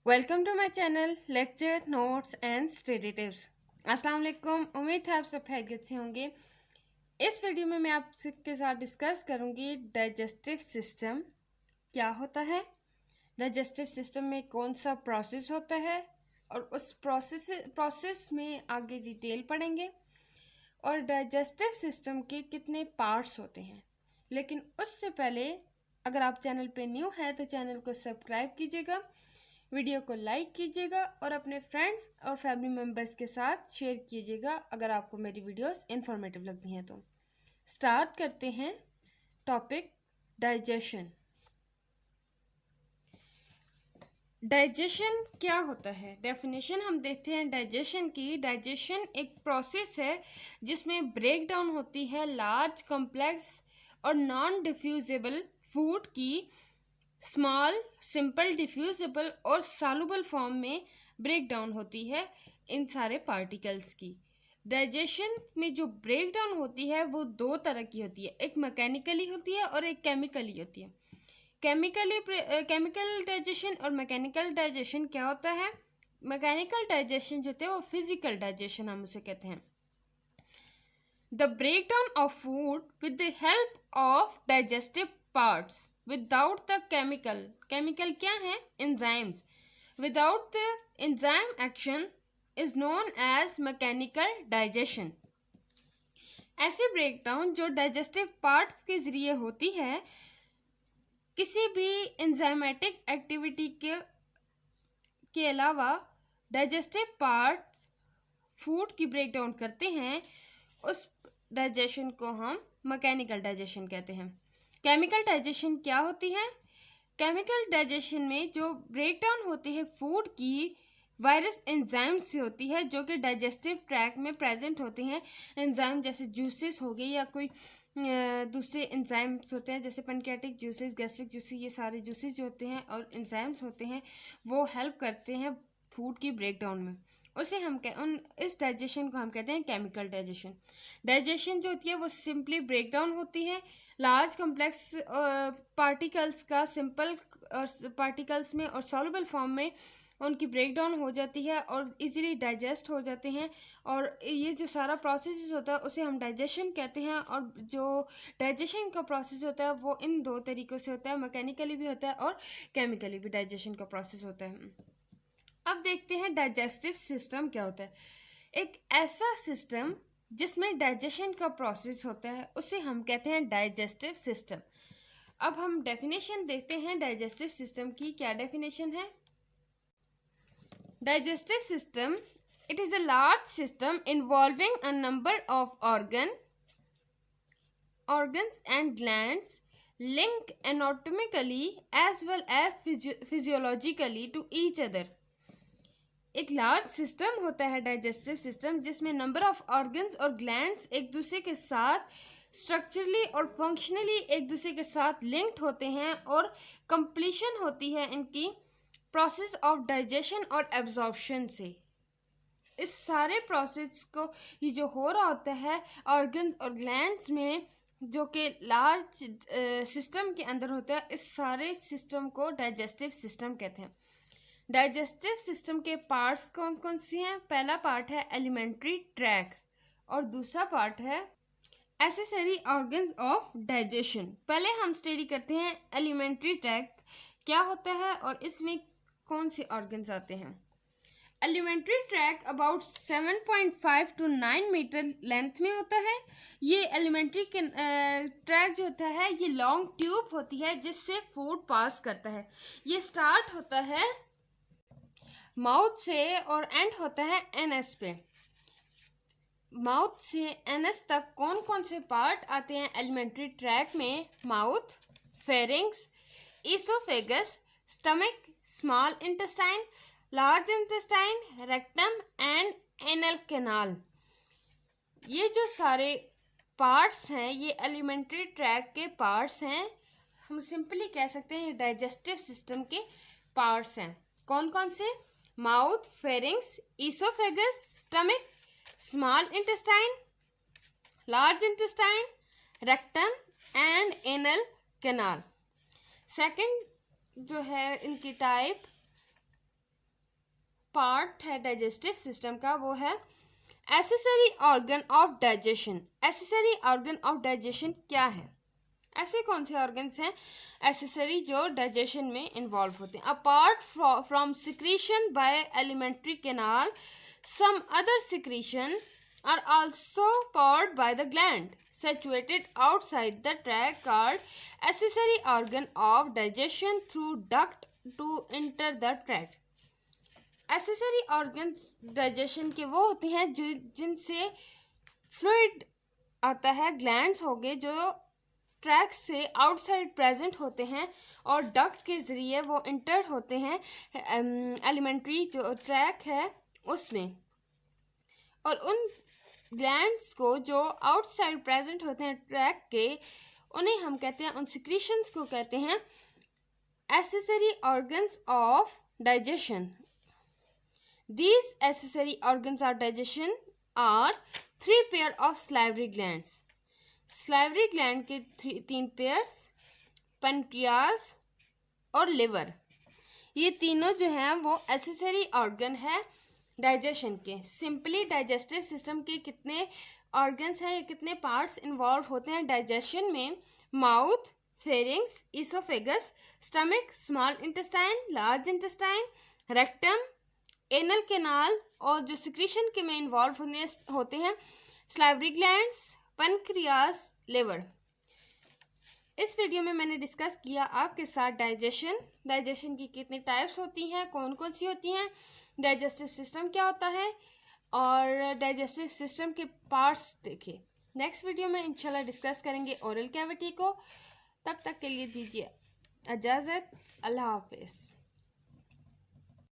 Welcome to my channel lecture notes and study tips. अस्सलाम वालेकुम। उम्मीद है आप सब खैरियत से होंगे। इस वीडियो में मैं आपके साथ डिस्कस करूंगी डाइजेस्टिव सिस्टम क्या होता है, डाइजेस्टिव सिस्टम में कौन सा प्रोसेस होता है और उस प्रोसेस में आगे डिटेल पढ़ेंगे और डाइजेस्टिव सिस्टम के कितने पार्ट्स होते हैं। लेकिन उससे पहले अगर आप चैनल पे न्यू हैं तो चैनल को सब्सक्राइब कीजिएगा, वीडियो को लाइक कीजिएगा और अपने फ्रेंड्स और फैमिली मेम्बर्स के साथ शेयर कीजिएगा अगर आपको मेरी वीडियोस इंफॉर्मेटिव लगती हैं तो। स्टार्ट करते हैं टॉपिक डाइजेशन। डाइजेशन क्या होता है, डेफिनेशन हम देखते हैं डाइजेशन की। डाइजेशन एक प्रोसेस है जिसमें ब्रेक डाउन होती है लार्ज कॉम्प्लेक्स और नॉन डिफ्यूजेबल फूड की स्मॉल सिंपल डिफ्यूजेबल और सॉल्युबल फॉर्म में ब्रेक डाउन होती है इन सारे पार्टिकल्स की। डाइजेशन में जो ब्रेक डाउन होती है वो दो तरह की होती है, एक मैकेनिकली होती है और एक केमिकली होती है। केमिकल डाइजेशन और मैकेनिकल डाइजेशन क्या होता है? मैकेनिकल डाइजेशन जो होते हैं वो फिजिकल डाइजेशन हम उसे कहते हैं। The breakdown of food with the help of digestive parts without the chemical क्या है? Enzymes. Without the enzyme action is known as mechanical digestion. ऐसे ब्रेकडाउन जो डाइजेस्टिव पार्ट्स के जरिए होती है, किसी भी एंजाइमेटिक एक्टिविटी के अलावा डाइजेस्टिव पार्ट्स फूड की ब्रेकडाउन करते हैं, उस डाइजेशन को हम मैकेनिकल डाइजेशन कहते हैं। केमिकल डाइजेशन क्या होती है? केमिकल डाइजेशन में जो ब्रेकडाउन होती है फूड की वायरस एंजाइम से होती है जो कि डाइजेस्टिव ट्रैक में प्रेजेंट होते हैं। एंजाइम जैसे जूसेस हो गए या कोई दूसरे एंजाइम्स होते हैं जैसे पैनक्रियाटिक जूसेस, गैस्ट्रिक जूसेस, ये सारे जूसेस जो होते हैं और एंजाइम्स होते हैं वो हेल्प करते हैं फूड की ब्रेकडाउन में। उसे हम इस डाइजेशन को हम कहते हैं केमिकल डाइजेशन। डाइजेशन जो होती है वो सिंपली ब्रेकडाउन होती है लार्ज कॉम्प्लेक्स पार्टिकल्स का सिंपल पार्टिकल्स में और सॉल्युबल फॉर्म में उनकी ब्रेकडाउन हो जाती है और इजीली डाइजेस्ट हो जाते हैं। और ये जो सारा प्रोसेस होता है उसे हम डाइजेशन कहते हैं। और जो डाइजेशन का प्रोसेस होता है वो इन दो तरीक़ों से होता है, मैकेनिकली भी होता है और केमिकली भी डाइजेशन का प्रोसेस होता है। अब देखते हैं डाइजेस्टिव सिस्टम क्या होता है। एक ऐसा सिस्टम जिसमें डाइजेशन का प्रोसेस होता है उसे हम कहते हैं डाइजेस्टिव सिस्टम। अब हम डेफिनेशन देखते हैं डाइजेस्टिव सिस्टम की। क्या डेफिनेशन है? Digestive system, it is a large system involving a number of organs and glands linked anatomically as well as physiologically to each other. एक लार्ज सिस्टम होता है डाइजेस्टिव सिस्टम जिसमें number of organs और glands एक दूसरे के साथ structurally और फंक्शनली एक दूसरे के साथ लिंक्ड होते हैं और कंप्लीशन होती है इनकी प्रोसेस ऑफ डाइजेशन और एब्जॉर्प्शन से। इस सारे प्रोसेस को ये जो हो रहा होता है ऑर्गन्स और ग्लैंड्स में जो कि लार्ज सिस्टम के अंदर होता है, इस सारे सिस्टम को डाइजेस्टिव सिस्टम कहते हैं। डाइजेस्टिव सिस्टम के पार्ट्स कौन कौन से हैं? पहला पार्ट है एलिमेंट्री ट्रैक और दूसरा पार्ट है एसेसरी ऑर्गन्स ऑफ डाइजेशन। पहले हम स्टडी करते हैं एलिमेंट्री ट्रैक क्या होता है और इसमें कौन से ऑर्गन्स आते हैं। Alimentary tract about 7.5 to 9 metre length में होता है। ये एलिमेंट्री ट्रैक जो होता है ये लॉन्ग ट्यूब होती है जिससे फूड पास करता है। ये स्टार्ट होता है माउथ से और एंड होता है एनएस पे। माउथ से एनएस तक कौन कौन से पार्ट आते हैं एलिमेंट्री ट्रैक में? Mouth, pharynx, oesophagus, stomach, small intestine, large intestine, rectum and anal canal. ये जो सारे पार्ट्स हैं ये एलिमेंट्री ट्रैक के पार्ट्स हैं। हम सिंपली कह सकते हैं ये डाइजेस्टिव सिस्टम के पार्ट्स हैं। कौन कौन से? Mouth, pharynx, oesophagus, stomach, small intestine, large intestine, rectum and anal canal. Second जो है इनकी टाइप पार्ट है डाइजेस्टिव सिस्टम का वो है accessory organ of digestion. Accessory organ of digestion क्या है? ऐसे कौन से ऑर्गन्स हैं एसेसरी जो डाइजेशन में इन्वॉल्व होते हैं? Apart from secretion by alimentary canal, some other secretion are also powered by the gland situated outside the tract called accessory organ of digestion through duct to enter the tract। accessory organs digestion के वो होते हैं जो जिनसे fluid आता है, glands हो गए जो ट्रैक से आउटसाइड प्रेजेंट होते हैं और डक्ट के ज़रिए वो इंटर होते हैं एलिमेंट्री जो ट्रैक है उसमें, और उन ग्लैंड्स को जो आउटसाइड प्रेजेंट होते हैं ट्रैक के उन्हें हम कहते हैं, उन सिक्रीशंस को कहते हैं accessory organs of digestion. These accessory organs of digestion are 3 pair of salivary glands. Salivary gland के 3 पेयर्स, पैनक्रियाज और लिवर, ये तीनों जो हैं वो एसेसरी ऑर्गन है डाइजेशन के। सिंपली डाइजेस्टिव सिस्टम के कितने ऑर्गन्स हैं या कितने पार्ट्स इन्वॉल्व होते हैं डाइजेशन में? Mouth, pharynx, oesophagus, stomach, small intestine, large intestine, rectum, anal canal, और जो सिक्रीशन के में इन्वॉल्व होते हैं सलाइवरी ग्लैंड्स, पैनक्रियाज, लिवर। इस वीडियो में मैंने डिस्कस किया आपके साथ डाइजेशन की कितनी टाइप्स होती हैं, कौन कौन सी होती हैं, डाइजेस्टिव सिस्टम क्या होता है, और डाइजेस्टिव सिस्टम के पार्ट्स देखे। नेक्स्ट वीडियो में इंशाल्लाह डिस्कस करेंगे ओरल कैविटी को। तब तक के लिए दीजिए इजाज़त। अल्लाह हाफिज़।